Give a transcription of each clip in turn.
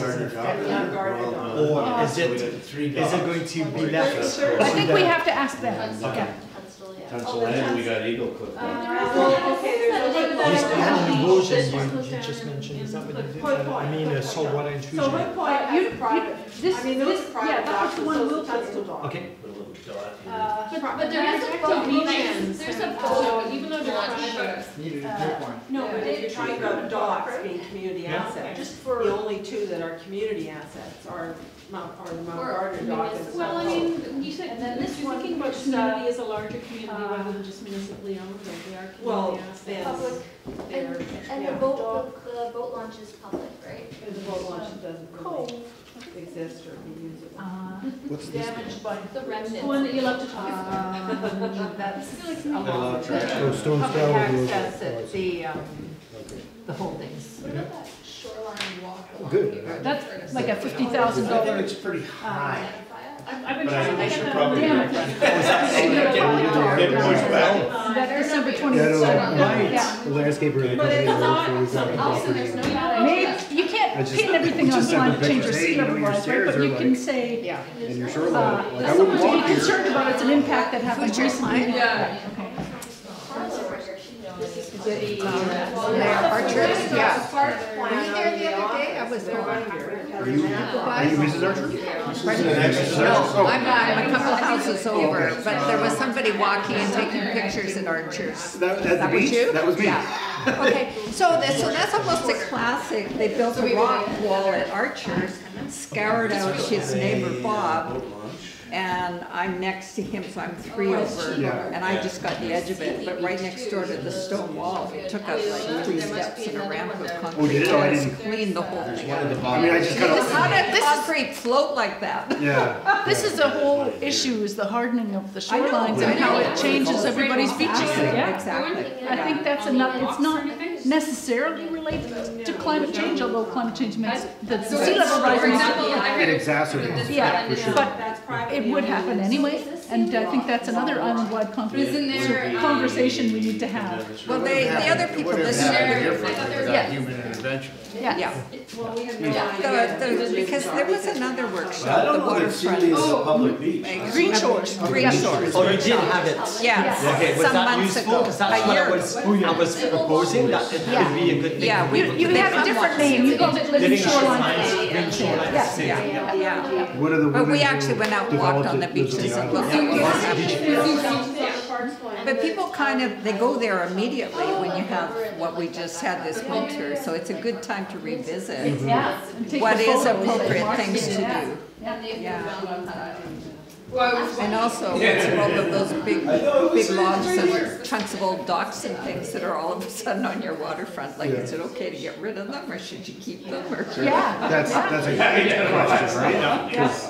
Or is it going to be left? I think we have to ask them. Okay. Tunstall Land, we got Eagle Cliff. Well, okay, there's a Just little add an erosion bit. you just mentioned, is that what you did? Hood Point. I mean, saltwater intrusion. So Hood Point has a private, I mean, those are private yeah, that was docks, the and one so is we'll the Tunstall dock. Okay. But there is a boat, there's a boat, even though they're not No, but if you're talking about docks being community assets, Just for. the only two that are community assets are the Mount Gardner dock and well, I South mean, you said, And then this this one, thinking about which, community as a larger community rather than just municipally owned, though, they are Well, community assets. then, Public, they're, and yeah. the boat launch is public, right? The boat launch doesn't really exist or be usable. What's this? Damaged by. The remnant. The one that you love to talk about. That's That's a lot of Oh, Stone public Scour. access at the holdings. What about that shoreline walk along Good. here? That's like a I think $50,000. it's pretty high. I've been But I trying think to we get should them. probably. Damn. Get pushed back. That December Yeah, 27th. right. Yeah. The landscaper. But it's Also, there's no matter. Maybe, you I can't just- pin everything on just sent climate the change or pictures. Hey, sea you know, level your rise, right? stairs But are you can like- say, And your shoreline. Like, I someone wouldn't to be walk here. concerned about it's an impact that happened recently. Yeah. Okay. Archers, yeah. Were you there the other day? I was there. Are you Mrs. Archer? No, I'm a couple houses over, but there was somebody walking and taking pictures at Archer's. At the That was beach? you? That was me. Yeah. Okay, so that's almost a classic. They built a rock wall at Archer's, scoured out his neighbor Bob, and I'm next to him, so I'm 3 over, Yeah. and I just got the edge of it, but right next door to the stone wall, it took us like 3 steps and a ramp of Oh, concrete. did it? Oh, I didn't. Cleaned the whole thing. I mean, I just kind How of, did concrete float like that? yeah. This is the whole issue, is the hardening of the shorelines and how it changes everybody's beaches. Yeah. Exactly. I think that's enough, it's not necessarily related to climate change, although climate change makes the sea level rise. For example, I It heard exacerbates. Yeah, For sure. but That's private. it would happen anyway, and I think that's another island-wide conversation we need to have. Well, the other people listening, Yeah. Human intervention. Yeah. yeah. Well, we have no idea. Because there was another I workshop, don't the know that waterfront. Sealy is a public beach. Green Shores. Green Shores. Oh, you did have it? Yes, Okay, was some that months useful? ago, Because that's what a I year. was proposing, that it would be a good thing. Yeah, for we- people You to have a think different about. name, you call it Living Shoreline. Green Shoreline Yeah. City. Yeah. What are the But women we who actually went out and walked developed on the it? beaches and looked But people kind of, they go there immediately when you have what we just had this winter, so it's a good time to revisit Yeah. and take what the is photos. appropriate things to do. Yeah. And also, what's wrong with those big logs and chunks of old docks and things that are all of a sudden on your waterfront? Like, is it okay to get rid of them, or should you keep them, or? Yeah. That's a question, right? 'Cause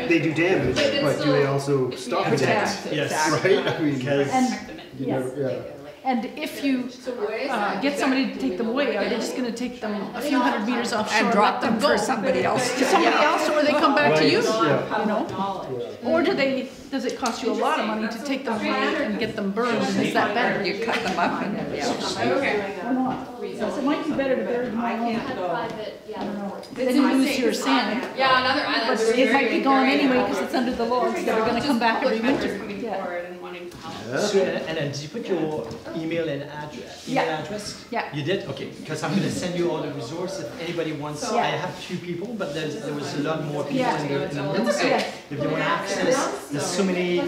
they do damage, but do they also stop damage? Protect, Yes. exactly. Right? I mean, And, you yes. never, yeah. And if you get somebody to take them away, are they just gonna take them a few hundred meters offshore And drop let them go? for somebody else to, Somebody yeah. else, or they come back to you, Yeah. you know? Or does it cost you a lot of money to take them away and get them burned, and is that better? You cut them up and, yeah. Or not? So it might be better to bury them I all. can't go. Private, yeah. Then you lose your sand, Yeah, another island. but it might be gone anyway, because it's under the logs that are gonna come back every winter. Yeah. So, and then did you put your email and address? Yeah. Yeah. You did? Okay, because I'm gonna send you all the resources if anybody wants. Yeah. I have 2 people, but there was a lot more people Yeah. in the room. So Yeah. if they want access, there's so many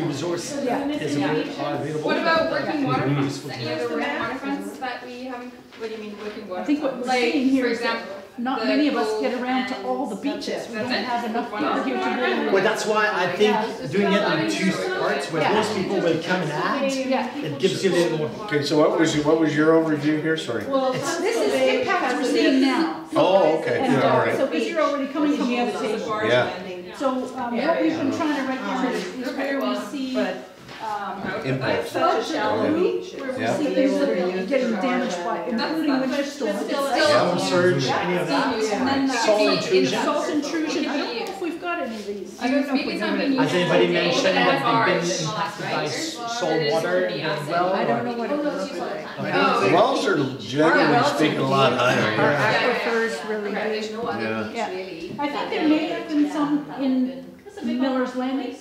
resources Yeah. is are available. What about working Really waterfronts? useful to Any know. other waterfronts that we haven't, what do you mean working waterfronts? I think what we're Like, seeing here for is that example, not the many of us Cove get around to all the and beaches. We that's don't it? have enough One people here to really. Well, that's why I think doing it in 2 parts, where Yeah. most people will come and add, Yeah. it gives you a little more. Okay, so what was your overview here? Sorry. Well, this is impacts we're seeing now. Oh, okay, And yeah, all right. so because you're already coming from the other table. Yeah. So what we've been trying to write down is where we see Impacts. Such a shallow beach. where we Yeah. see things that are getting damaged by, including winter storms. Storm surge, any of that? And then Salt intrusion. Salt intrusion, I don't know if we've got any of these. I don't know if we're gonna. Has anybody mentioned But it has that they've ours been and all that, impacted by right? salt water in the well? I don't know or- what it would look like. Oh, The wells are generally speaking a lot Our higher. aquifers really Right, good. there's no other Yeah. beach Yeah. really. I think there may have been some in Miller's Landing,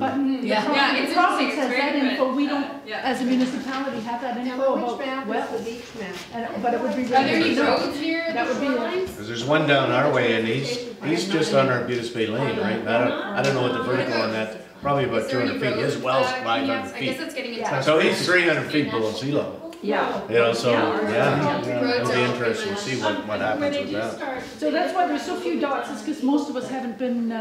but the Yeah. Yeah, it's province interesting, has it's that very info, good. we don't, Yeah. as a municipality, have that info Which about map is wells. the beach map? But it would be Are there really any good to know. roads near That the would be a- shorelines? 'Cause there's one down our way and he's just on our Buttes Bay Lane, right? I don't know what the vertical on that, probably about Is there any 200 feet. His roads, well's yes, 500 I guess feet. that's getting Yeah. into. So he's 300 feet below sea level. Yeah. You know, so, yeah, Roads it'll be are interesting to see what happens with that. So that's why there's so few dots, is because most of us haven't been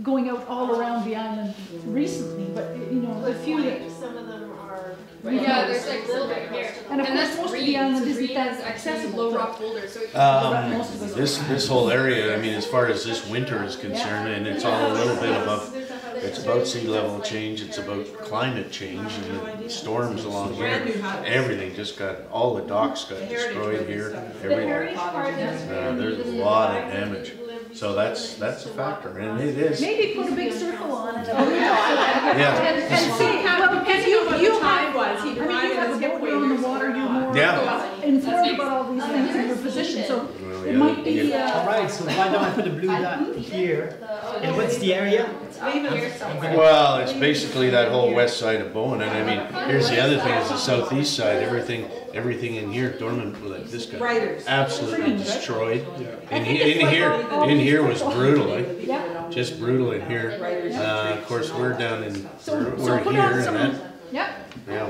going out all around the island recently, but you know, the few that. Some of them are. Yeah, there's like little right here. And of course, that's most of the green, island so isn't green that is actually accessible low to- rock boulder, so it most of us. This whole area, I mean, as far as this winter is concerned, and it's all a little bit above, it's about sea level change, it's about climate change, and the storms along here, everything just got, all the docks got destroyed here, everything. There's a lot of damage, so that's a factor, and it is, Maybe put a big circle on it. yeah, And see, well, because Depending on what the you tide have, was, he I mean, you divided have his a hip boat, you're on the waders. water, you're more yeah. informed about all these things in your position, so Well, it yeah, might be, yeah. Alright, so why don't I put a blue dot here? And what's the area? Well, it's basically that whole west side of Bowen, and I mean, here's the other thing, is the southeast side, everything in here, dormant, like this got absolutely destroyed. In here was brutal, eh? yeah. Just brutal in here. Of course, we're down in, So we're put here on and some, that, yeah. yeah.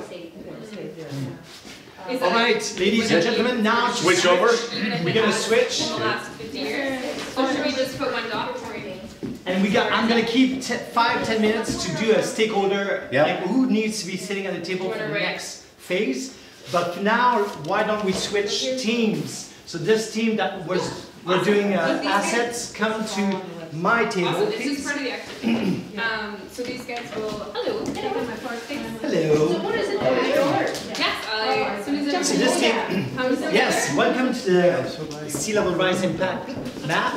Is that Alright, ladies and gentlemen, now to Switch over? We're gonna switch. in the last 50 years? Or should we just put one dot? And I'm gonna keep 5-10 minutes to do a stakeholder, Yeah. like who needs to be sitting at the table for the next phase. But for now, why don't we switch teams? So this team that we're doing assets, come to my table, Also, this is please. part of the activity. So these guys will, hello, take my part, thanks. Hello. What is it? Yes, as soon as So this team, yes, welcome to the sea level rise impact map.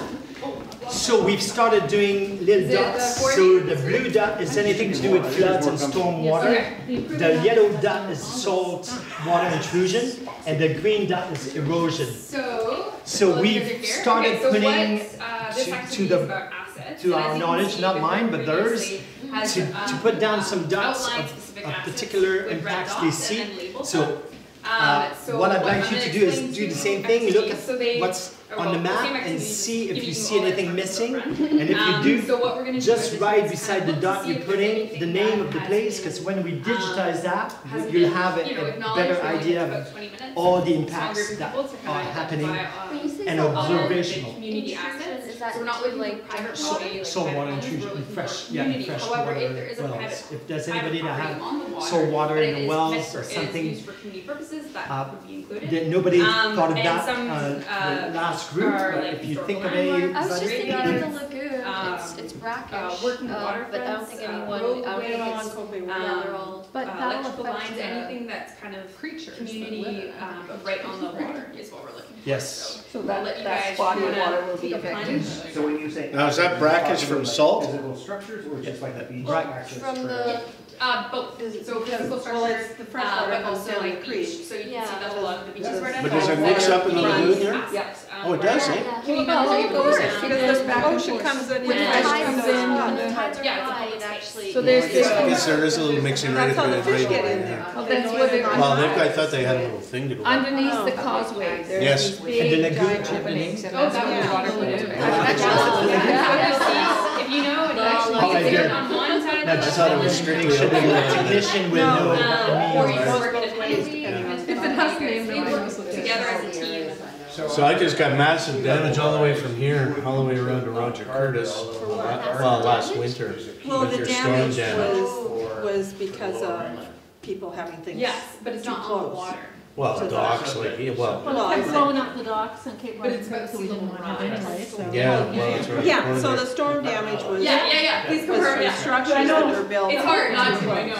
So we've started doing little Is it the dots. 40? So the blue dot is anything to do with floods and storm water. Okay. The yellow dot is salt water intrusion, and the green dot is erosion. So we've look here. started Okay, so putting what, this to activity the- is about assets, to and our as you can knowledge, see, not the mine, but theirs, previously has, to put down some dots outlined of specific of assets particular with red impacts dots they and see. then labeled So them. So what I'd what like I'm you gonna to do is explain do the to same thing, look activities. So at they- what's or on the well, map same and activities, see if giving you you see all the anything terms missing. upfront. And if you do, So what we're gonna do just is write just beside kind the of dot see you're if there's putting anything the name of the that place, has because been, when we digitize that, has you'll been, have you know, a acknowledged better for idea about of 20 minutes. all the Small impacts group of that people to kind are of happening identify, When you say and salt water, observational. community Intrusion, assets. is that So we're not to, looking like, for private salt- property, like Salt water private intrusion, owners, we're looking fresh, for yeah, community. fresh However, water if there is a private wells. If there's private anybody that property have on the water, salt water but in it the is wells meant or is something, used for community purposes, that would be included. that nobody thought of and that, some, the last group, are but like if you historical think of landmarks. I was just anybody, thinking of the lagoon, it's Um, brackish, working but I don't think waterfronts, anyone, I roadway don't think along it's, Kobe yeah, they're all. But that'll electrical affect lines, the anything that's kind of creatures that community, live in it. right on the water is what we're looking for. Yes. So I'll let that, you that guys body of kinda water will be take a affected. plunge. So when you say. Now, is that brackish from salt? Physical structures or just like the beach Right. access? From trail? the, Both, so physical Well, structure, it's the freshwater but comes also down the like creek. beach, so you can Yeah. see that a lot of the beaches were But does it mix up in the lagoon here? Oh, it does, eh? yeah. Well, Well, of course, Because the ocean comes in, When the the fish tides comes are in. high, the tides are Yeah, it's a high, public it space. actually. So there's I guess there is a little mixing right at That's how the the fish grade. get in Yeah. there. Well, that's where they're. Well, I thought they had a little thing to go. Underneath the causeway, Yes. there's these And the big lagoon giant opening. openings, and Oh, that's that where was the water water would lagoon. enter. If you know, it Oh, actually I is did. on one side No, of the just thought it lagoon, was strictly should the open. technician will know what or it you means. work at a place. If it has a name, nobody knows what it is. Together as a team. So I just got massive damage all the way from here, all the way around to Roger Curtis, well, last winter. Well, with the your storm damage was because of people having things. Yes, but it's too not on the close. water. Well, the docks, like, yeah, well, Well, it kept blowing up the docks and Cape But it's Royal, about so we didn't want to have anyway, so. yeah, well, that's right. Yeah, so the storm damage was. Yeah, please Was confirm, for yeah. structures that were built. It's hard not to, I know.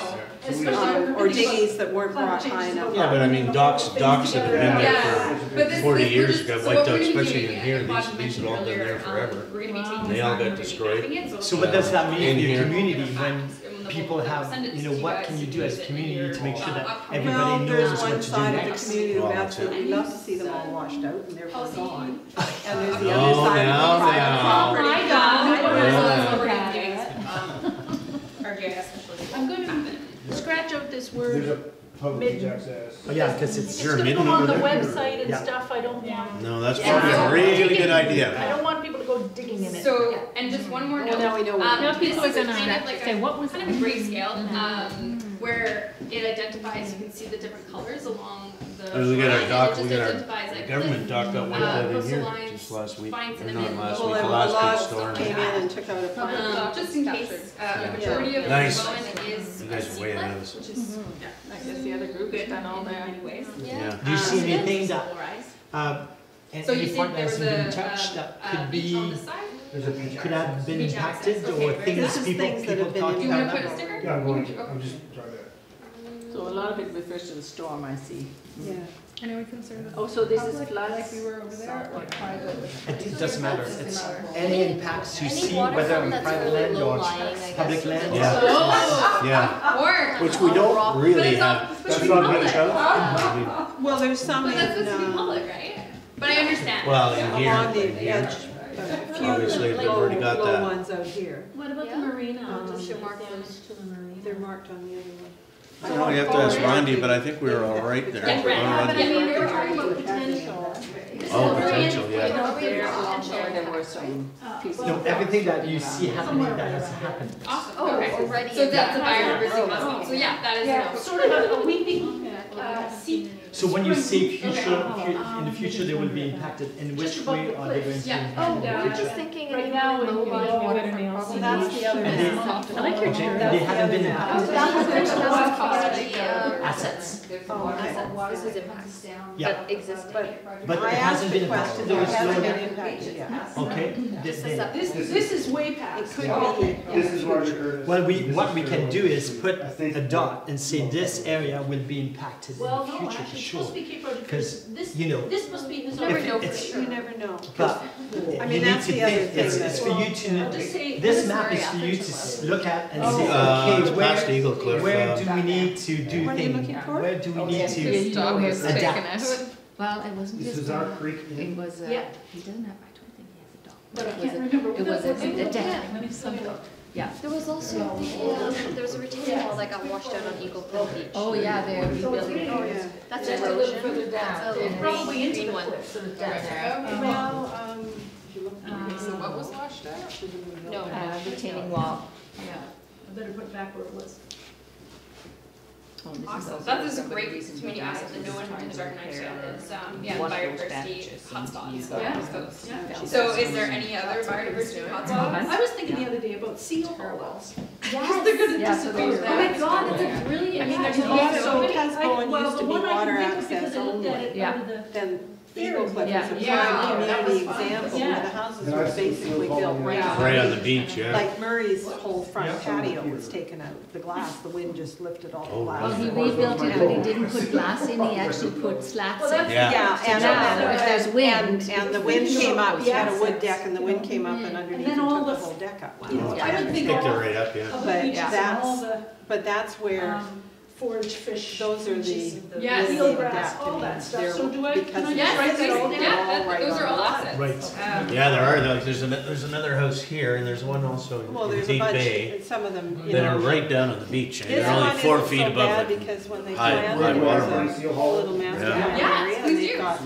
or dinghies that weren't brought high enough. Yeah, but I mean, docks that have been there But for 40 years so got what wiped we're out, gonna be especially doing, in here, and Bob these have all mentioned been there earlier, forever. we're gonna be taking They all this got on, destroyed. we're gonna be mapping it, So what does that mean In for your here. community when and the people whole- have, send it you to know, what guys can you to do as use a it community in to make your, sure that upcoming- Well, everybody there's knows one what to do side of the next? community who Well, would that's it. absolutely love to see them all washed out and therefore Policy. gone. And there's the No, other side of now, the private now. property. My God. Yeah. So we're gonna be doing our GIS specialist. I'm gonna scratch out this There's word. a public access. Oh, yeah, because It's it's, You're a gonna midden go on the over there? website and Yeah. stuff, I don't want. No, that's Yeah. probably a really good I idea. don't want people to go digging in it. So, and just one more Well, note. now we know. Now This people are is gonna kind of like say, what was kind that? of a grayscale, where it identifies, you can see the different colors along the. I mean, we got our shoreline, dock, and it we just got identifies, our like, government dock got wiped out in coastal here lines, just last week, fines or and not then last Well, week, the a last lot big storm. came in and took out a public. just in case, Yeah. majority of the Nice. Bowen is You guys are way ahead of us. which is I guess the other group has good done all in that. many ways. Yeah. do you see anything that, Polarized. and So you any see part that there was hasn't been a, touched that could beach on be, the side? There's a beach. could have been Beach impacted access. or Okay, things This is people things that have been talking Do you wanna about? put a sticker? Yeah, I'm going to, Okay. I'm just trying to. So a lot of it refers to the storm, I see. Yeah. And are we concerned with? Oh, so this is public, floods? like we were over there, or private? It doesn't matter, it's any impacts you Any see, whether waterfront on that's private really land or low-lying, I guess. public land. Yeah. Yeah, Or. which we don't really it's not have. supposed to be not public. really covered. Well, there's some But in, that's supposed to be public, right? But I understand. Well, in along here, the edge, a few Obviously, they've already got low that. ones out here. What about the Yeah. marina? Should mark those to the marina. They're marked on the other one. I know, you have to ask Rondi, but I think we were all right there. Yeah, right. All But I right. mean, they were talking about potential. Oh, potential, yeah. There were some pieces. No, everything that you see happening that has happened. Awesome, Oh, okay. already So that's a in biodiversity. So yeah, that is, Yeah, you know, sort of a weeping, sea. So when you say future, Okay. in the future they will be impacted, in which Just above way the are they going cliffs. to be Yeah. impacted? Oh, Yeah. we're just thinking Right any now, low in lying waterfront waterfront So properties. that's the other And they- one. I like your Okay, chair. they haven't been impacted. Assets. Assets, Oh, assets. This is impacts. yeah, But existing. but I it asked hasn't the been question, impacted, there it was hasn't no, been impacted yet. okay, This is way It past. could be. This is Roger Curtis. well, This what is we can Curtis. do is put I think- a dot and say this area will be impacted in Well, the no, future for actually, it's sure. supposed to be Cape Road, 'Cause, this, you know, this must be, this Never If know for it's- sure. You never know. but I you mean, need that's to the other think, thing it's that- for you I'll just to, say. this map is for you to look at and say, It's okay, past Eagle Cliff. where do we need to do What are you looking things? for? Where do we need to His dog was taken adapt? out. Well, it wasn't This just is our dog. creek It in. was, Yeah. he doesn't have, I don't think he has a dog. But I It was can't a- remember. It was a death, Yeah. something, yeah. There was also there was a retaining wall that got washed out on Eagle Cliff Beach. Oh, yeah, they're rebuilding Oh, it. yeah. That's That's a erosion. little further down. That's a little Probably into green the one. cliff, so it's Down down there. there. Well, if you look. So what was washed out? No. Retaining wall. Yeah, I better put back where it was. Oh, this is awesome. also That is a somebody great recently community died asset that no who's one in trying to Dartmouth repair understands, one of those biodiversity bandages seems to hotspots use on the that. West Coast. Yeah. So is there any other biodiversity Well, hotspots? I was thinking the other day about seal hollows. Yes. They're gonna Yeah, so disappear. those- Oh my god, that's a really, I mean, there's impactful. also. so because Bowen Well, used the to be one I can water think of access because I looked at only, it Yeah. out of the. then Eagle Cliff Yeah. is a Yeah. prime That community was fun. example Yeah. where the houses And were I've seen basically seals built all right on. Right on the beach, yeah. Like Murray's whole front Yeah. patio was taken out, the glass, the wind just lifted all Oh, the Well, glass. he rebuilt it, but he didn't put glass in, he actually put slats Well, in. that's. Yeah. Yeah, now, if there's wind, and the wind came up, he had a wood Yes. deck and the wind came up and underneath then and all took the the- whole deck up. You know, I would think Picked it all right up, yeah. of the But beaches and that's- all the, But that's where, forage fish. those are beaches the. and the Yes. Wheel grass, all that stuff. So do I, can I Because just Yes, write that all yeah, down? those are all assets. Right. Yeah, there are, there's another house here, and there's one also Well, in there's a Deep bunch, Bay and some of them, you that are know. right down on the beach, and This they're only one 4 isn't feet so above bad the because when they high planted, water there mark. was a little master Yeah. plan Yeah, area, please and they've do. got,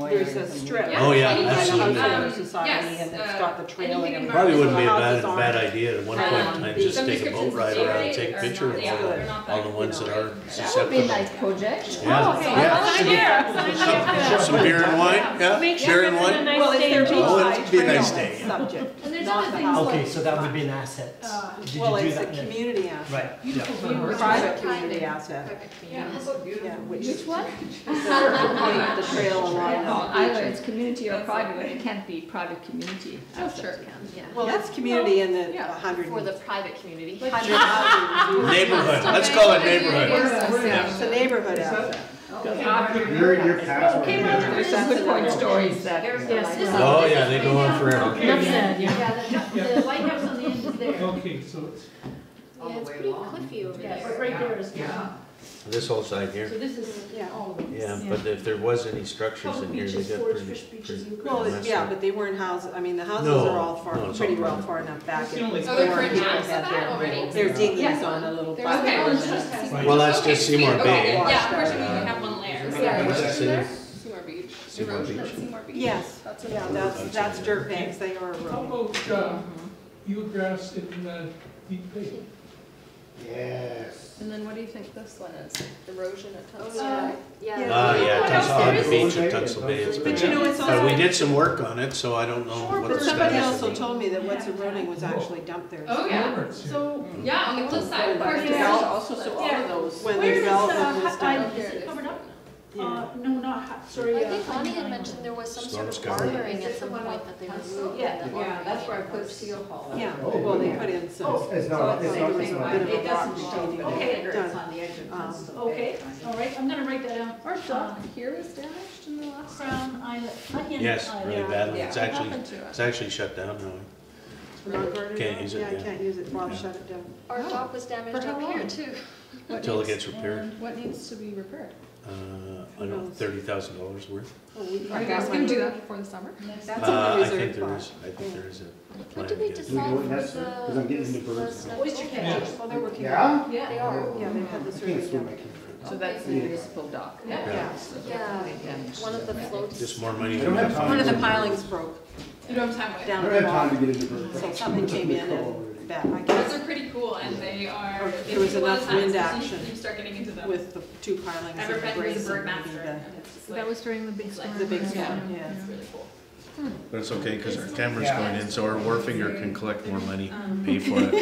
there's a strip. Oh, yeah, Any- absolutely. By the Society, yes, and it's got the trail and anything everything. Probably wouldn't be a The bad, houses aren't- bad idea at one point in time, just Some take a boat descriptions ride of around, the take a area picture of are all not- good. all the ones that are That would be a susceptible. nice project. Yeah. Some beer and wine, yeah, beer and wine. Well, it's their Oh, it'd be a nice trail day, yeah. subject. And there's Not other the things house. Okay, so that would be an asset. Did you Well, do it's a that? community asset. Right, yeah. Private community asset. Yeah. Yeah, which Which one? the trail along the Either beach. it's community or private, but it can't be private community. Oh, sure. Yeah. Well, it's community in the Yeah. 100 For the private community. Neighborhood, let's call it neighborhood. It's a neighborhood asset. Your password. There's some good point stories that. Oh, yeah, they go on forever. Enough said, yeah. Yeah, the lighthouse on the end is there. Okay, so it's. Yeah, it's pretty cliffy over Yeah, there. right there is. This whole side So here, this is Yeah. all of it. yeah, but if there was any structures Public in here, they beaches, got forage pretty. fish beaches, pretty- you Well, messed yeah, up. but they weren't houses, I mean, the houses No, are all far, no, it's pretty all well private. far enough back. It's the only- Before Oh, there are people maps of had that their- already? Their dinghies Yeah. on a little Okay. platform. Well, that's just Seymour Okay, Bay. yeah, of course, we have one layer. What's that say? Seymour Beach. Seymour Erosion Beach. at Seymour Beach. Yes, yeah, that's dirt banks, they are How eroding. about, eelgrass in, Deep Bay? Yes. And then what do you think this one is? Erosion at Tunstall. Yeah. Ah, yeah, What else Tunstall, on the there beach is? at Tunstall Bay, it's been, But you know, it's but we also, did some work on it, so I don't know sure, what but the somebody status also is. told me that what's eroding was actually dumped there. Oh, yeah. Culverts, yeah. So, Yeah, on the cliff side. But Park the Hill. also, so all of those, when the where is, development was Hut done. Island, is it covered up? Yeah. No, not Hut, sorry. I think Bonnie had mentioned there was some sort of Storm Scour. armoring at some point that they removed. Yeah, and yeah, that's where I put seal hall. Yeah, well, they put in some. It's not, it's not, it's It not. doesn't show. Okay. on the edge of Tunstall Bay. Okay, all right, I'm gonna write that down. Our dock here was damaged in the last. Crown Island, Onion Yes, Island. really badly, it's What actually, happened to it? it's actually shut down now. Mount Vernon? Can't use it, Yeah, yeah. you can't use it, Bob Yeah. shut it down. Our dock was damaged For how up here long? too. What Until it needs- gets repaired. and What needs to be repaired? I don't know, $30,000 worth. Oh, we- Are you guys gonna do that before the summer? That's I in the think reserve there fund. is, I think there is a What plan did to we get it. decide for Because I'm getting into birds. Oyster catch. Oh, they're working. Yeah? Yeah. They are. Yeah, they've had the I survey can't swim, I done. can't. So that's the municipal dock. Yeah. Yeah, one of the floats. Just more money. I don't have time. One of the pilings broke You don't have time with it. I down don't at the have time to bottom. get into birds. So something came in and that, I Those guess, are pretty cool and they are. Or they there was take a lot of enough time, wind so action You start getting into them. with the two pilings I've and ever the been brace as a bird and master maybe and it's just like. That was during the big storm. the big Yeah. storm, yeah. It's really cool. But it's okay, because our camera's going in, so our wharfinger can collect more money, pay for it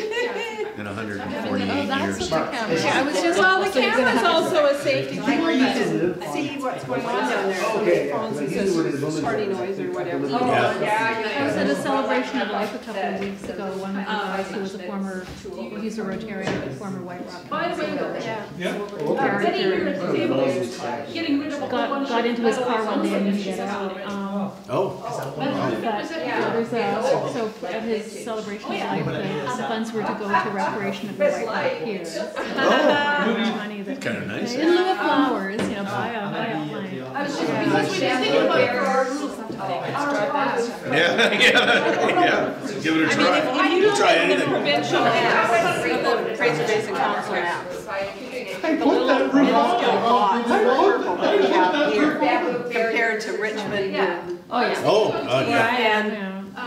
in 148 years. I was just. Well, the so you're gonna camera's have also a safety thing, Where you used to live? see what's going on down there. Okay, yeah, Phones because and I used to work at the says building party site. noise or whatever. Yeah. I was at a celebration of life a couple of weeks ago. One of the guys who was a former, well, he's a Rotarian, a former White Rock. By the way, Yeah. Yeah. sitting here at the table, getting rid of a whole bunch of. Got into his car one day and didn't get out. Oh, But there's so at his celebration of life, the funds were to go to reparation of the White Rock Pier. Money that. kind of nice. In lieu of flowers, you know, buy a plant. Because when you're thinking about it for our rules, Yeah, yeah. Give it a try. If you We'll try look at the anything. provincial apps, the Fraser Basin Council apps, I the put little that room on. minuscule dots of purple that we have here compared to Richmond and Oh, yeah. Oh, God, yeah. and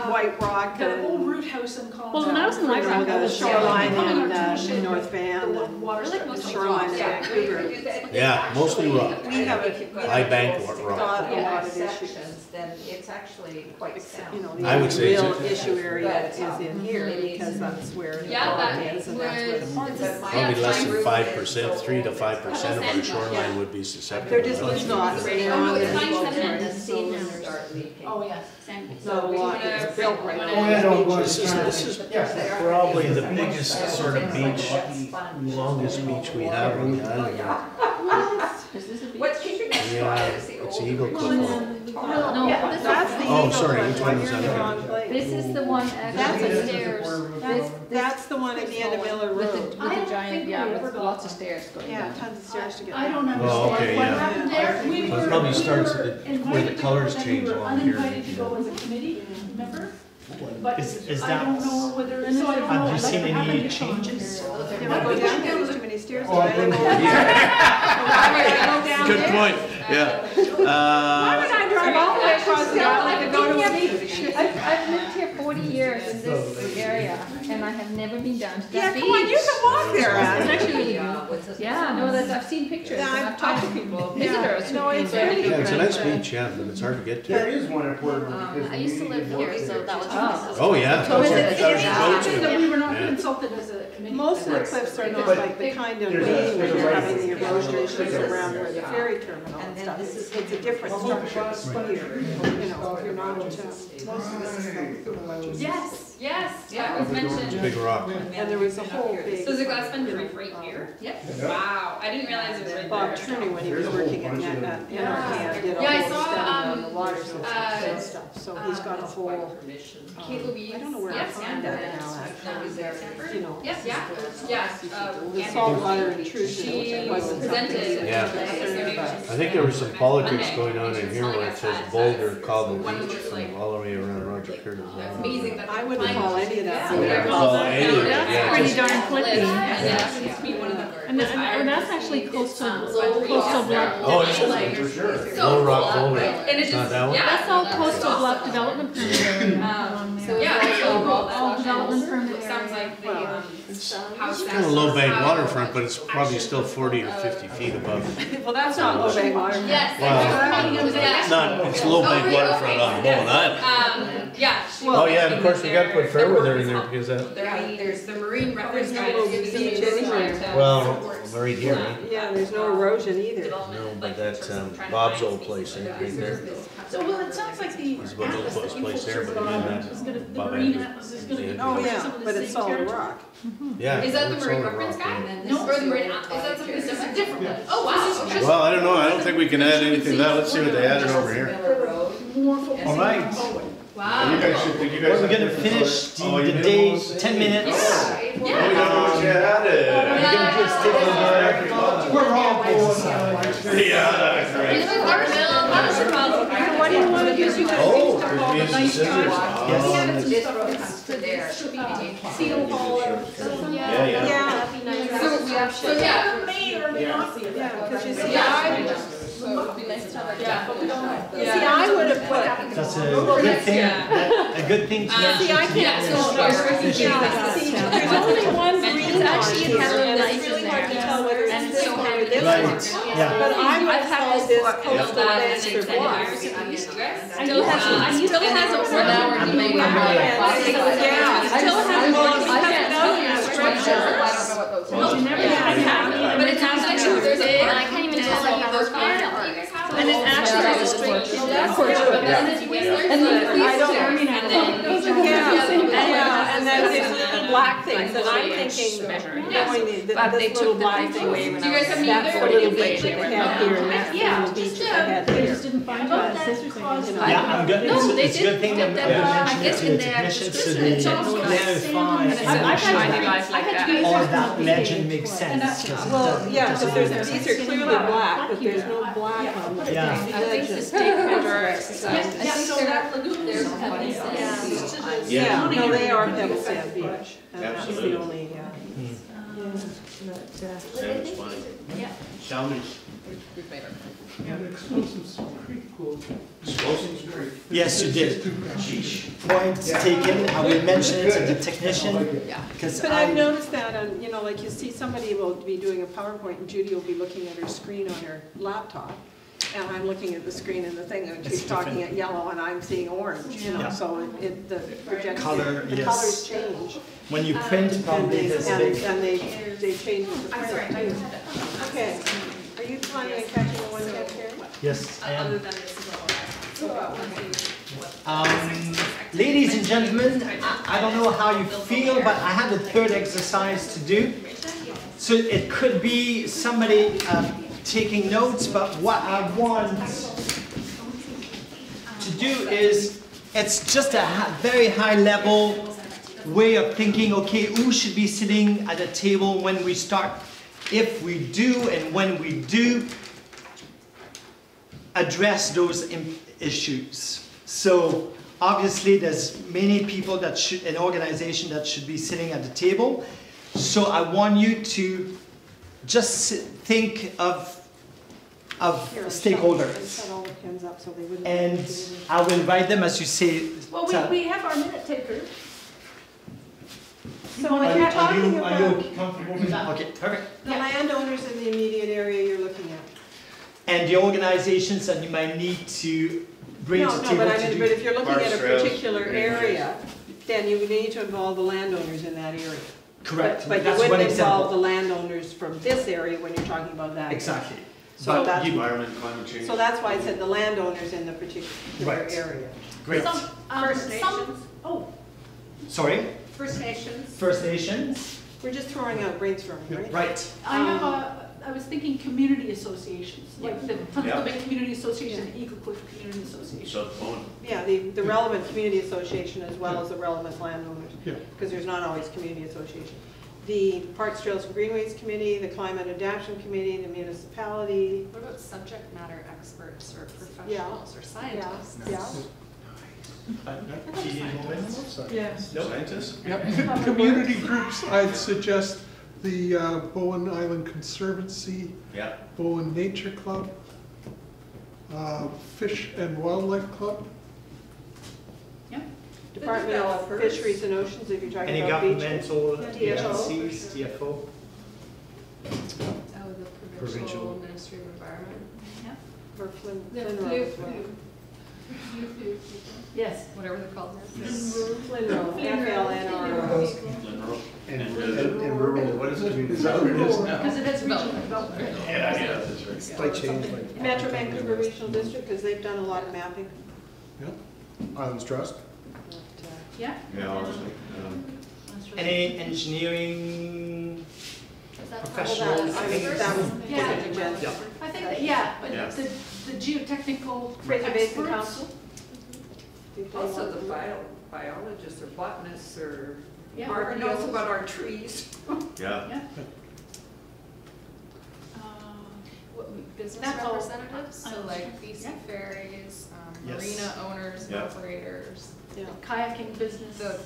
White Rock The whole and root house in Collins. Well, when I was in White Rock, I the was shoreline in in North Van and the shoreline in Vancouver. Yeah, mostly rock. We have a High bank rock. got a lot of issues. Sections, then it's actually quite sound. You know, the I would say real it's- issue area is in here because that's where the Yeah, rock that is and that's where the would. park is. Probably less than 5%, 3 to 5% of our shoreline would be susceptible. There just was not right on it's fine, there. send The cedars start leaking. Oh, yes. So a lot is built right Oh, on yeah, there. no, I'm going This is Yeah. probably the biggest sort of beach, longest beach we have on the island. What's keeping us Yeah, quiet is the it's old. Eagle Cliff. No, That's the Oh, Eagle sorry, Cliff which one one, was you're in that? the wrong place. This is the one That's actually upstairs. That's the one at the end of Miller with Road. the giant, yeah, with lots of stairs going Yeah, down. tons of stairs to get I down. don't Oh, understand okay, what yeah. happened there. We So it were- probably we starts were at the- where the invited to colors go, then change we were along here. uninvited to go as a committee, remember? But Is I that- don't know whether, so I don't know. Have you like, seen what happened any to changes? Can we go down there? There's too many stairs. Oh, I've been there. Good point, yeah. Why would I drive all the way across the island to go to a beach? I've lived here 4 40 years in this area, and I have never been down to Yeah, that beach. come on, you can walk there, It's Anne. actually really beautiful. Yeah, no, I've seen pictures, and I've talked to people, visitors. No, it's really Yeah, it's a good. nice beach, yeah, but it's hard to get There to. is one at Porter. I used to live here, so that was. Oh, yeah. So is it- That's where I should go to. We were not Yeah. consulted as a committee. Most of the cliffs are not like the kind of There's a- way where there's a you're right- having the erosion issues around where the ferry terminal and stuff. It's a different structure here, you know, you're not in town. Yes, yes, Yeah, it was It's a mentioned. big rock. And there was a whole big. So is the Glassman Reef right here? Yep. Wow, I didn't realize it was right Bob there. Turney, when he was working at NRC, did a Yeah, I whole saw, study on the water systems uh, and stuff. So he's got a whole, Kate Louise. I don't know where to Yes, find yeah. that now, actually. You know, Yes, yeah, yeah. the saltwater intrusion She wasn't presented. Yeah. I think there was some politics going on in here where it says Boulder, Cobble Beach, from all the way around Roger Curtis. It's amazing that. I wouldn't call any of that. Yeah. Well, anyway, yeah, Pretty just- darn clippy. And it seems to be one of the. And that's actually coastal bluff. Oh, it's For sure. Low Rock Boulder. And it It's not just, that one? yeah. That's all coastal bluff development permit area along there. Yeah, so All development permit it sounds area. like the, house. It's kind of low bank waterfront, but it's probably still 40 or 50 feet above. Well, that's not low bank water. Yes. Wow. Yeah. It's not, it's low bank waterfront on Long Island. Yeah. Oh, yeah, and of course, we gotta put Fairweather in there because that, There's the marine reference There's no guide. little It's beach the anywhere. well, right here, right? Yeah, there's no erosion either. No, but that Bob's old place, right there. So, well, it sounds like the It's about the atlas that closest you place there, posted but on again, is gonna, the Bob marine Andrews. atlas is gonna be. Yeah. Oh, some yeah, of the but it's same solid territory. rock. Yeah. Is that the it's marine all reference rock, guide? yeah. No, Or the marine, is that something different? Different one. Oh, wow. Okay. Well, I don't know, I don't think we can add anything to that, let's see what they added over here. More focusing All right. on forward. Wow. We're gonna finish the day, 10 minutes. Yeah. Oh, you know what you added. We're gonna just take over. We're all going. What do you want to use? You Oh, guys there's me and some scissors. Yes. Seal hall or something. Yeah, yeah. Yeah, So, yeah. May or may not be. yeah, because you see, Yeah. I would have put, That's a good thing, a good thing to mention. see, I can't tell. See, there's only one green on actually here, has a and light it's really in hard to there. tell whether And it's this so one or have this Right, one. yeah. But I would I've had call this this book coastal landscape block. I still has a for now or do they? Yeah. Still has one. I can't tell you the structure. You never have. But it sounds like there's a. And I can't even tell like how those fire are. And it's actually a straight. Yeah, and then there's little black things, and I'm thinking, knowing that this little black thing, Do you guys have any that's the other? little beach that they have here, and that's the little beach that they had They here. just didn't find the scissors anymore. Yeah, I'm good. No, they It's a good thing that did we that, mentioned I it guess to in the their technicians so description, they it's all clarify and I've make sure had to that do- I've had to do all this that with legend the- makes sense. 'Cause it Well, doesn't- yeah, doesn't because make these are clearly black, but there's no black on them. Yeah. I think the stakeholder exercise. Yeah, so that lagoon there's heavily Yeah, no, they are Pebble Sand Beach, and that's the Absolutely. only, Sounds funny. Yeah. Salmons. And Explosives Creek will. Yes, you did. Point taken. I will mention it to the technician. Because But I've noticed that, and, you know, like you see somebody will be doing a PowerPoint and Judy will be looking at her screen on her laptop. And I'm looking at the screen and the thing, and she's It's talking different. at yellow and I'm seeing orange, you know, Yeah. so the projection, Color, the yes. colors change. when you print, And probably there's a big. they change with the print too. Okay, are you planning on catching the one that here? Yes, I am. Other than this. Ladies and gentlemen, I don't know how you feel, but I have a third exercise to do. So it could be somebody taking notes, but what I want to do is, it's just a very high level way of thinking, okay, who should be sitting at a table when we start? If we do and when we do, address those issues. So obviously there's many people that should, an organization that should be sitting at the table. So I want you to just think of of Here, stakeholders. set all the pins up so they wouldn't. And I will invite them, as you say. Well, we have our minute taker. So Are when you, you're talking are you about comfortable with that? Okay, perfect. the landowners in the immediate area you're looking at. And the organizations that you might need to bring to the No, table but to I mean, do. but if you're looking at a Trails, particular green area, then you would need to involve the landowners in that area. Correct, But you that's one wouldn't involve the example. landowners from this area when you're talking about that. area. Exactly. So But that's, you- Environment, climate change. so that's why I said the landowners in the particular Right. area. Great. First Nations. Oh, Sorry, First Nations. First Nations. We're just throwing out brainstorming, right? Right. I was thinking community associations, like the Huntsville Bay Community Association, and Eagle Cliff Community Association. So phone. Yeah, the relevant community association as well as the relevant landowners. Yeah. Because there's not always community association. The Parks, Trails and Greenways Committee, the Climate Adaptation Committee, the municipality. What about subject matter experts or professionals or scientists? Yeah. Yes. Nope. Scientists? Yep. Community groups, I'd suggest the Bowen Island Conservancy, Yeah. Bowen Nature Club, Fish and Wildlife Club. Department of Fisheries and Oceans, if you're talking Any about beaches. governmental TFO. agencies, TFO? Oh, the Provincial Ministry of Environment. Or Flynn The Road as well. Yes. Whatever they're called now. Flynn Road, FLNR. And rural, what is it? Because it has regional development. Yeah, that's right. It's like change, like Metro Vancouver Regional District, because they've done a lot of mapping. Islands Trust. Yeah. Yeah, honestly. Any engineering Is that professionals? I mean, that was Yeah. the agenda. Yeah. I think that, yeah, but Yeah. the geotechnical Fraser Basin experts. Council. Also the biologists or botanists or, Yeah. Barbara knows about our trees. Yeah. Yeah. Business That's all. representatives, so like BC Yeah. Ferries, Yes. marina owners, Yeah. operators, Yeah. Kayaking business. the,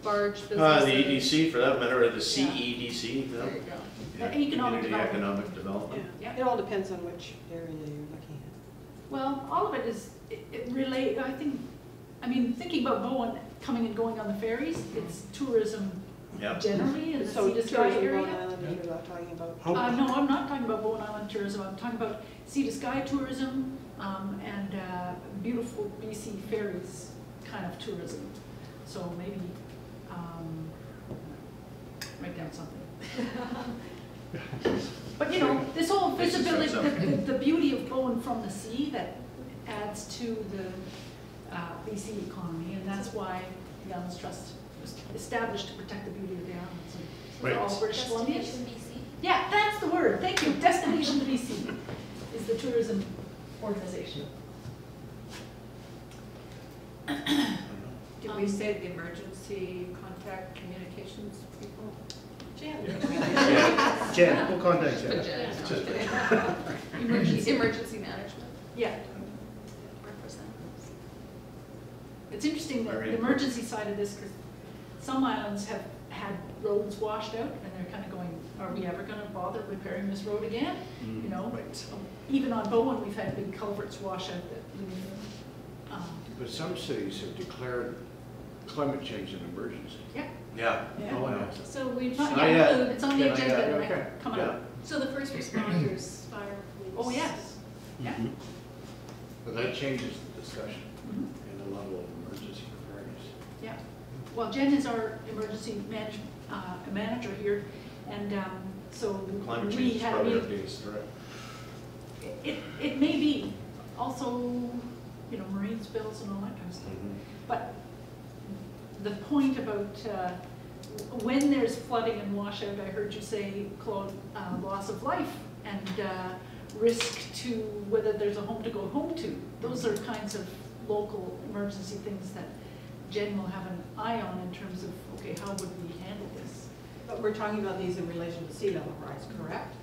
barge businesses. The EDC for that matter, or the CEDC. There you go. Yeah, Economic Community development. Economic Development. Yeah, it all depends on which area you're looking at. Well, all of it is, it relate, I think, I mean, thinking about Bowen coming and going on the ferries, it's tourism Yeah. generally in the So Sea to Sky tourism area. Bowen Island is what you're talking about. No, I'm not talking about Bowen Island tourism, I'm talking about sea to sky tourism, and beautiful BC ferries kind of tourism. So maybe, write down something. But you know, this whole visibility, the beauty of Bowen from the sea that adds to the BC economy, and that's why the Islands Trust was established to protect the beauty of the islands. And Right. all British Columbians. Destination BC. Yeah, that's the word, thank you, Destination BC is the tourism organization. Did we say the emergency contact communications people? Jen, we'll contact Jen. Emergency management Yeah, representatives. it's interesting that Very the emergency side of this, because some islands have had roads washed out, and they're kind of going, are we ever gonna bother repairing this road again? You know, even on Bowen, we've had big culverts wash out that, But some cities have declared climate change an emergency. yeah. Yeah. Yeah. Oh, yeah. So we Not Not yet, yet. it's on the Not agenda, yet, and okay. coming Yeah. up. So the first responders, fire, police. Oh, yes, yeah. But that changes the discussion Mhm. and the level of emergency preparedness. Yeah, well, Jen is our emergency manager here, and so Climate we change is had, probably updates, right? it may be also, you know, marine spills and all that kind of stuff. But the point about when there's flooding and washout, I heard you say, Claude, loss of life and risk to whether there's a home to go home to. Those are kinds of local emergency things that Jen will have an eye on in terms of, okay, how would we handle this? But we're talking about these in relation to sea level rise, correct?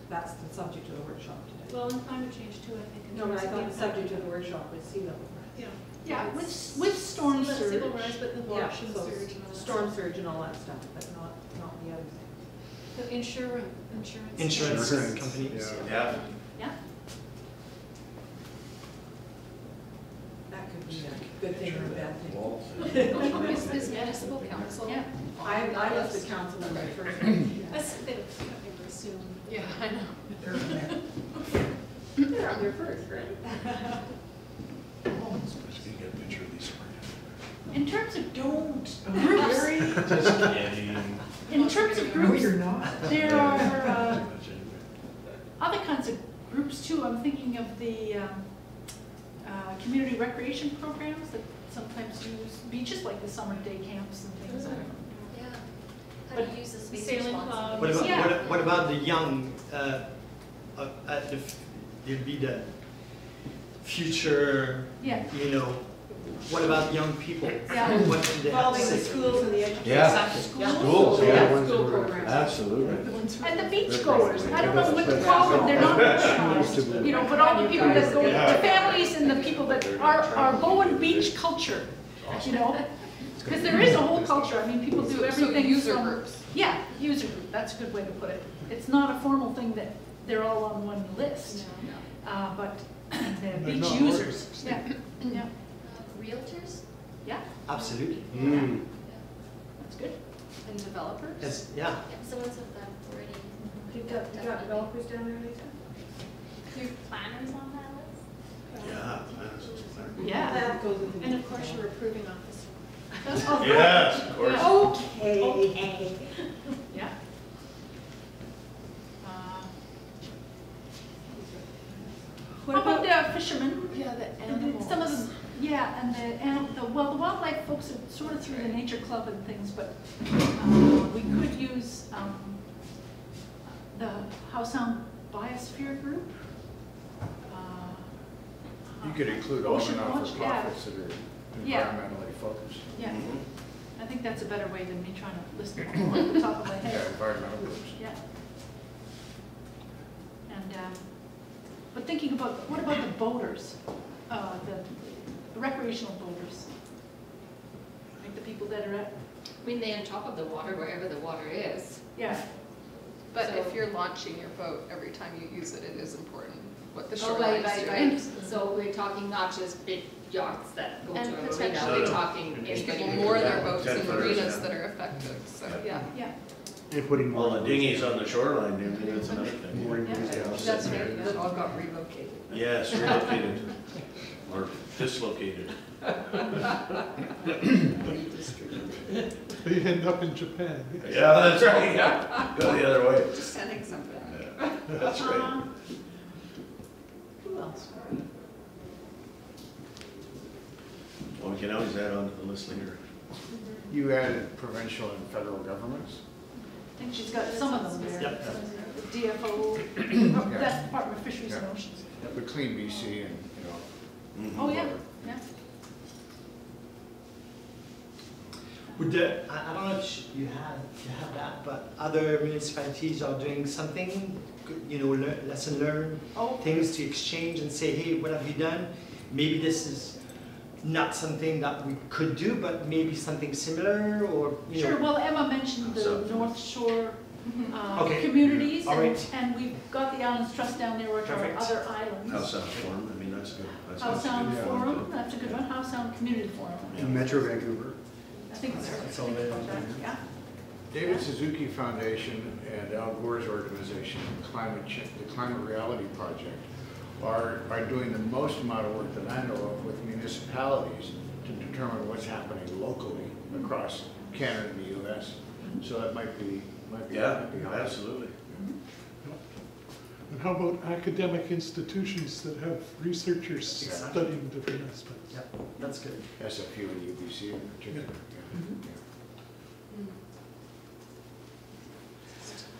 That's the subject of the workshop today. Well, and climate change too, I think. in No, but I terms of thought the subject of impact. the workshop was sea level rise. Yeah. Yeah, It's with storm sea surge. level rise, but the Yeah, wash and so surge and all that. storm surge and all that stuff, but not the other thing. The insurance. Insurance companies. Yeah. Yeah, good thing or a bad thing. Is municipal council? Yeah. I was the council member first. That's, they don't assume. Yeah, I know. They're on there first, right? In terms of Don't. groups, Just kidding. in terms of No, groups, you're not. there are other kinds of groups too. I'm thinking of the community recreation programs that sometimes use beaches, like the summer day camps and things. Yeah. How But do you use the space sailing responsibly? What about, Yeah. what about the young, you'd be the future, Yeah. you know, what about young people? Yeah. What do they have to Involving the say? schools and the education. Yeah. Schools, Yeah, yeah. school programs. Absolutely. And the beach goers, I don't know what to call them, they're not, you know, but all the people that go, the families and the people that are going beach culture, you know? Because there is a whole culture, I mean, people do everything user from- groups. Yeah, user group, that's a good way to put it. It's not a formal thing that they're all on one list, but they're They're beach not users, organized. yeah, yeah, Realtors? yeah, Absolutely. Mm. that's good. And developers? Yes, yeah. Yeah, someone said that already. You got developers down there, Lisa? Do planners on that list? Yeah. Yeah. That goes with the. And of course, you're approving officer. Yes, of course. Okay. Yeah. What about the fishermen? Yeah, the Some of them, yeah, and the wildlife folks are sort of through the nature club and things, but we could use the How Sound Biosphere group. You could include all the Ocean Watch, not-for-profits that are Yeah. environmentally focused. Yeah, I think that's a better way than me trying to list them all off the top of my Yeah, head. environmental groups. Yeah. And, but thinking about, what about the boaters, the recreational boaters? Like the people that are at, I mean, they're on top of the water, wherever the water is. yeah, But So- if you're launching your boat, every time you use it, it is important what the Oh, shoreline right, is right, doing. right. So we're talking not just big yachts that go to And a marina, potentially we're No, no. talking People anybody. moor their boats 10 in footers, marinas yeah. that are effective, so, yeah. yeah, And putting Well, more. the dinghies on the shoreline, maybe that's another thing. Mooring Yeah. buoys, yeah. That's right, that all got relocated. Yes, relocated or dislocated. They end up in Japan. Yeah, that's right, yeah. Go the other way. Just sending something. Yeah, that's right. who else? Well, we can always add on to the list later. You added provincial and federal governments? I think she's got some of them there. Yep. The DFO, that's Department of Fisheries and Yeah. Oceans. The Clean BC and, Mhm. Oh, yeah, yeah. Would the, I don't know if you have that, but other municipalities are doing something, you know, lesson learned, Oh, things to exchange and say, hey, what have you done? Maybe this is not something that we could do, but maybe something similar, or, you sure, know. well, Emma mentioned the So- North Shore Okay. communities, All right. and we've got the Islands Trust down there, which are Perfect. other islands. House Sound Forum, I mean, that's good. That's How good. Sound Yeah. Forum, that's a good one, How Sound Community Forum. And Metro Vancouver. I think it's, That's all there. yeah. David Suzuki Foundation and Al Gore's organization, the Climate Reality Project, are doing the most amount of work that I know of with municipalities to determine what's happening locally across Canada and the US. So that might be Yeah, helpful. absolutely. And how about academic institutions that have researchers Exactly. studying different aspects? Yeah, that's good. SFU and UBC in particular. Yeah.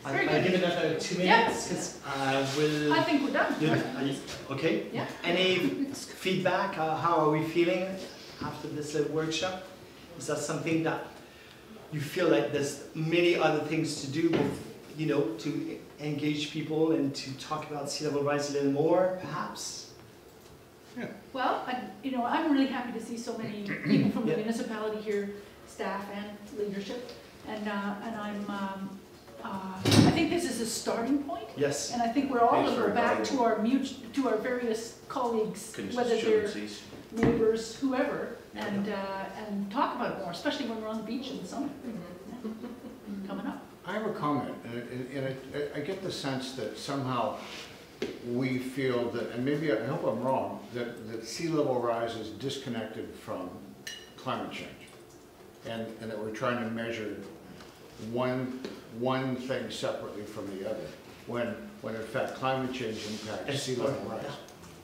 Very I'll good. give it another 2 Yeah. minutes, because I will. I think we're done. Are you, okay? Yeah. Any feedback? How are we feeling after this workshop? Is that something that you feel like there's many other things to do, you know, to engage people and to talk about sea level rise a little more, perhaps? Well, you know, I'm really happy to see so many people from the Yeah. municipality here, staff and leadership, and I think this is a starting point, Yes. and I think we're all Thanks going to for go back inviting to our various colleagues, whether they're Constituencies. neighbors, whoever, and talk about it more, especially when we're on the beach in the summer. Coming up. I have a comment, and I get the sense that somehow we feel that, and maybe I hope I'm wrong, that sea level rise is disconnected from climate change, and that we're trying to measure one thing separately from the other, when in fact climate change impacts sea level rise.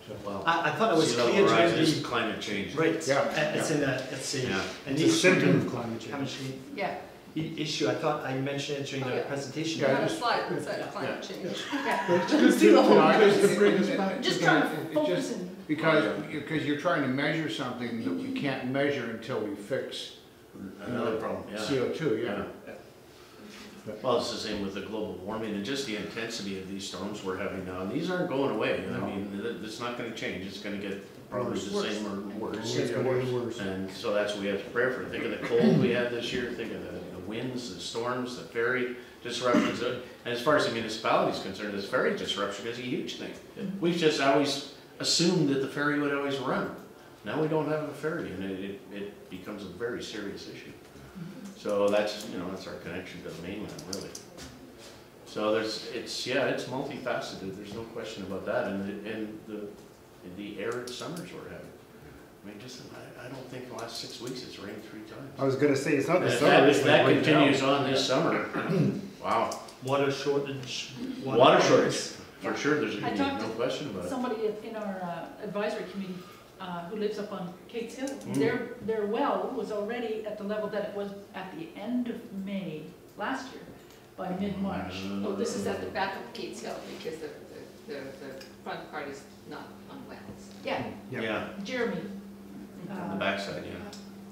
So, well, I thought it was sea level clear rise during is the climate change. right. Yeah. It's Yeah. a symptom of climate change. Yeah. Issue. I thought I mentioned it during the presentation. You had a slide that said climate change. Yeah. It's good to bring us back to Just that. trying to focus in. Because you're trying to measure something that we can't measure until we fix Another problem, yeah. CO2, yeah. Well, it's the same with the global warming and just the intensity of these storms we're having now. And these aren't going away. I mean, it's not gonna change. It's gonna get probably the same or worse. It's gonna get worse. And so that's what we have to prepare for. Think of the cold we had this year, think of the winds, the storms, the ferry disruptions. And as far as the municipality is concerned, this ferry disruption is a huge thing. We've just always assumed that the ferry would always run. Now we don't have a ferry, and it becomes a very serious issue. So that's, that's our connection to the mainland, really. So it's multifaceted, there's no question about that, and the arid summers we're having. I mean, I don't think the last 6 weeks it's rained 3 times. I was gonna say, it's not the If summer. it's that like right continues now. on this summer, wow. Water shortage. Water shortage, for sure, there's I talked no to question about it. somebody in our advisory committee who lives up on Kate's Hill. Mm. Their well was already at the level that it was at the end of May last year, by mid-March. Oh, this is at the back of Kate's Hill, because the front part is not on wells. Yeah, Yeah, Jeremy. on the backside,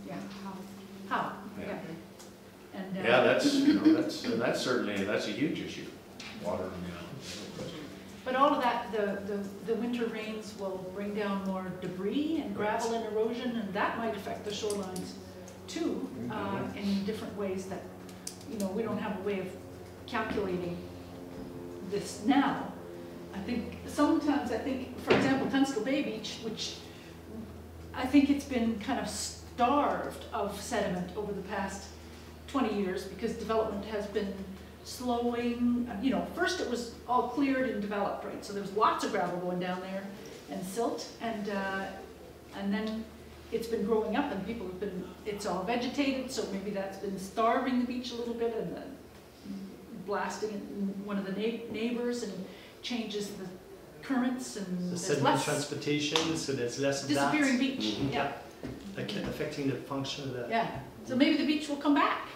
Yeah. How? Yeah. Yeah. And, Yeah, that's certainly a huge issue. Water, no question. But all of that, the winter rains will bring down more debris and gravel and erosion, and that might affect the shorelines too, in different ways that, we don't have a way of calculating this now. Sometimes I think, for example, Tunstall Bay Beach, which I think it's been kind of starved of sediment over the past 20 years because development has been slowing. First it was all cleared and developed, right? So there was lots of gravel going down there and silt, and then it's been growing up, and it's all vegetated, so maybe that's been starving the beach a little bit, and blasting one of the neighbors, and changes the currents, and The there's sediment less transportation, so there's less of that. disappearing beach. Affecting the function of the Yeah. So maybe the beach will come back.